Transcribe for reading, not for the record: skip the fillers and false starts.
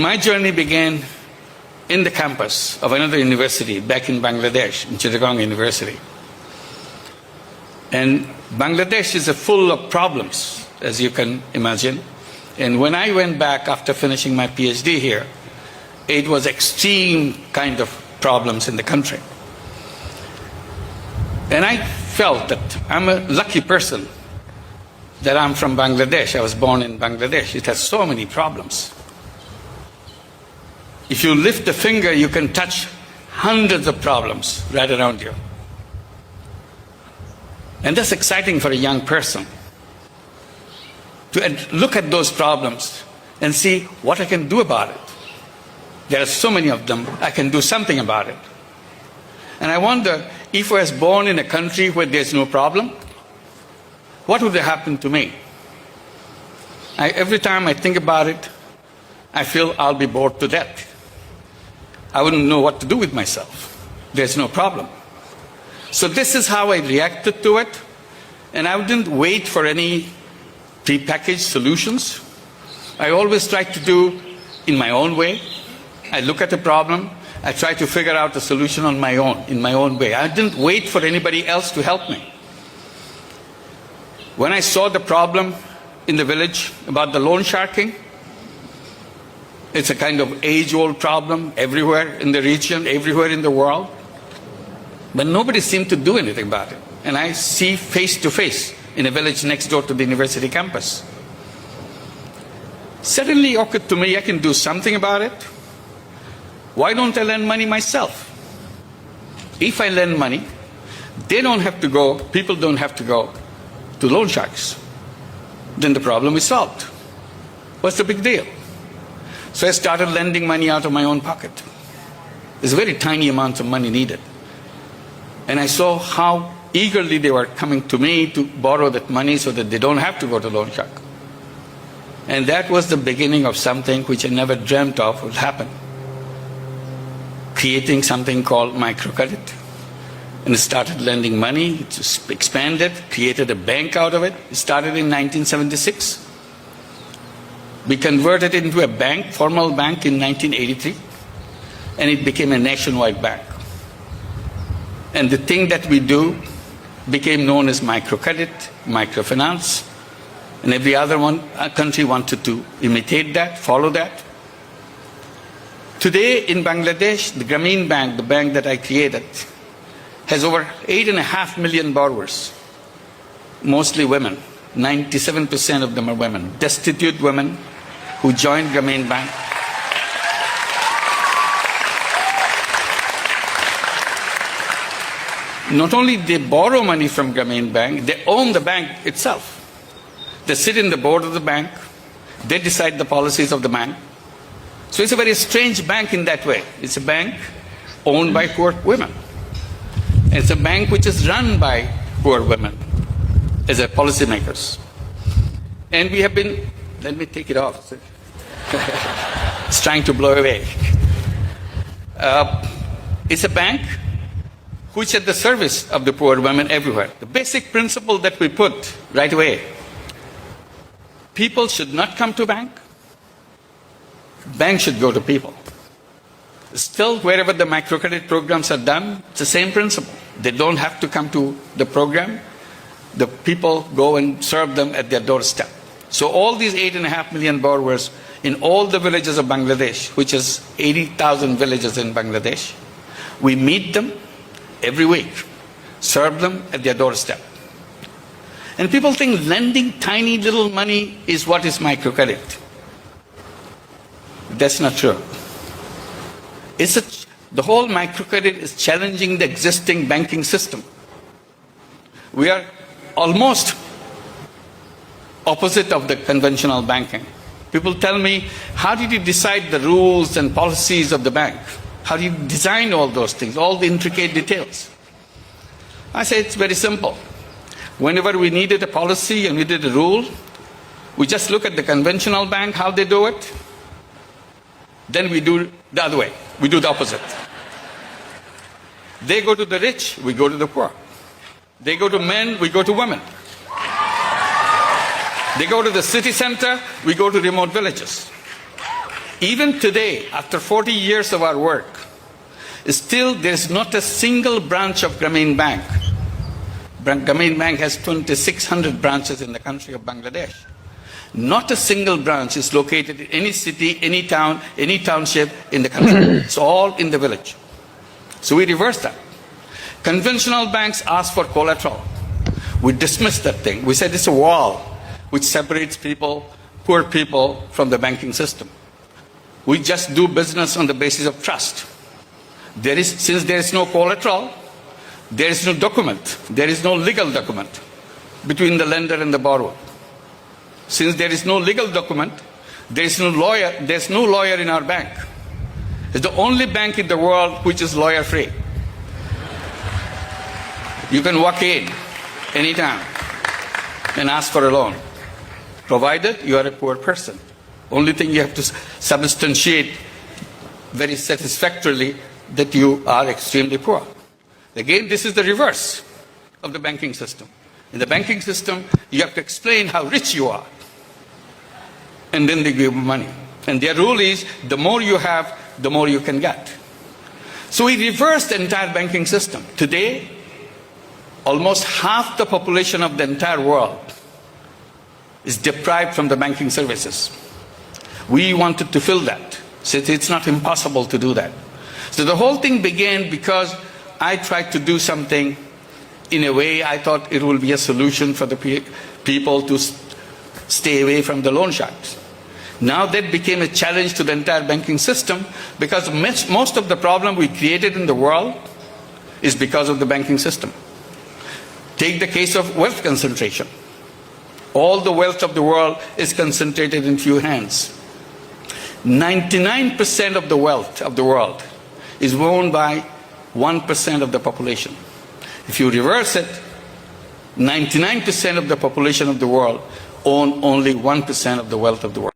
My journey began in the campus of another university back in Bangladesh, in Chittagong University. And Bangladesh is full of problems, as you can imagine. And when I went back after finishing my PhD here, it was extreme kind of problems in the country. And I felt that I'm a lucky person that I'm from Bangladesh. I was born in Bangladesh. It has so many problems. If you lift a finger, you can touch hundreds of problems right around you. And that's exciting for a young person, to look at those problems and see what I can do about it. There are so many of them, I can do something about it. And I wonder, if I was born in a country where there's no problem, what would have happened to me? Every time I think about it, I feel I'll be bored to death. I wouldn't know what to do with myself. There's no problem. So this is how I reacted to it. And I didn't wait for any prepackaged solutions. I always try to do in my own way. I look at the problem, I try to figure out a solution on my own, in my own way. I didn't wait for anybody else to help me. When I saw the problem in the village about the loan sharking, it's a kind of age-old problem everywhere in the region, everywhere in the world. But nobody seemed to do anything about it. And I see face to face in a village next door to the university campus. Suddenly occurred to me, I can do something about it. Why don't I lend money myself? If I lend money, they don't have to go, people don't have to go to loan sharks. Then the problem is solved. What's the big deal? So I started lending money out of my own pocket. There's a very tiny amount of money needed. And I saw how eagerly they were coming to me to borrow that money so that they don't have to go to loan shark. And that was the beginning of something which I never dreamt of would happen. Creating something called microcredit. And it started lending money, it just expanded, created a bank out of it. It started in 1976. We converted it into a bank, formal bank in 1983. And it became a nationwide bank. And the thing that we do became known as microcredit, microfinance. And every other country wanted to imitate that, follow that. Today in Bangladesh, the Grameen Bank, the bank that I created, has over 8.5 million borrowers, mostly women. 97% of them are women, destitute women who joined Grameen Bank. Not only they borrow money from Grameen Bank, they own the bank itself. They sit in the board of the bank, they decide the policies of the bank. So it's a very strange bank in that way. It's a bank owned by poor women. It's a bank which is run by poor women as a policymakers. And we have been, let me take it off. It's trying to blow away. It's a bank which is at the service of the poor women everywhere. The basic principle that we put right away, people should not come to bank, bank should go to people. Still, wherever the microcredit programs are done, it's the same principle. They don't have to come to the program. The people go and serve them at their doorstep. So all these 8.5 million borrowers in all the villages of Bangladesh, which is 80,000 villages in Bangladesh, we meet them every week, serve them at their doorstep. And people think lending tiny little money is what is microcredit. That's not true. The whole microcredit is challenging the existing banking system. We are almost opposite of the conventional banking. People tell me, how did you decide the rules and policies of the bank? How do you design all those things, all the intricate details? I say it's very simple. Whenever we needed a policy and we did a rule, we just look at the conventional bank, how they do it. Then we do the other way. We do the opposite. They go to the rich, we go to the poor. They go to men, we go to women. They go to the city center, we go to remote villages. Even today, after 40 years of our work, still there is not a single branch of Grameen Bank. Grameen Bank has 2,600 branches in the country of Bangladesh. Not a single branch is located in any city, any town, any township in the country. It's all in the village. So we reversed that. Conventional banks ask for collateral. We dismissed that thing. We said it's a wall which separates people, poor people, from the banking system. We just do business on the basis of trust. Since there is no collateral, there is no document, there is no legal document between the lender and the borrower. Since there is no legal document, there's no lawyer in our bank. It's the only bank in the world which is lawyer-free. You can walk in anytime and ask for a loan, provided you are a poor person. Only thing you have to substantiate very satisfactorily that you are extremely poor. Again, this is the reverse of the banking system. In the banking system, you have to explain how rich you are, and then they give you money. And their rule is, the more you have, the more you can get. So we reversed the entire banking system. Today, almost half the population of the entire world is deprived from the banking services. We wanted to fill that. So it's not impossible to do that. So the whole thing began because I tried to do something in a way I thought it will be a solution for the people to stay away from the loan sharks. Now that became a challenge to the entire banking system, because most of the problem we created in the world is because of the banking system. Take the case of wealth concentration. All the wealth of the world is concentrated in few hands. 99% of the wealth of the world is owned by 1% of the population. If you reverse it, 99% of the population of the world own only 1% of the wealth of the world.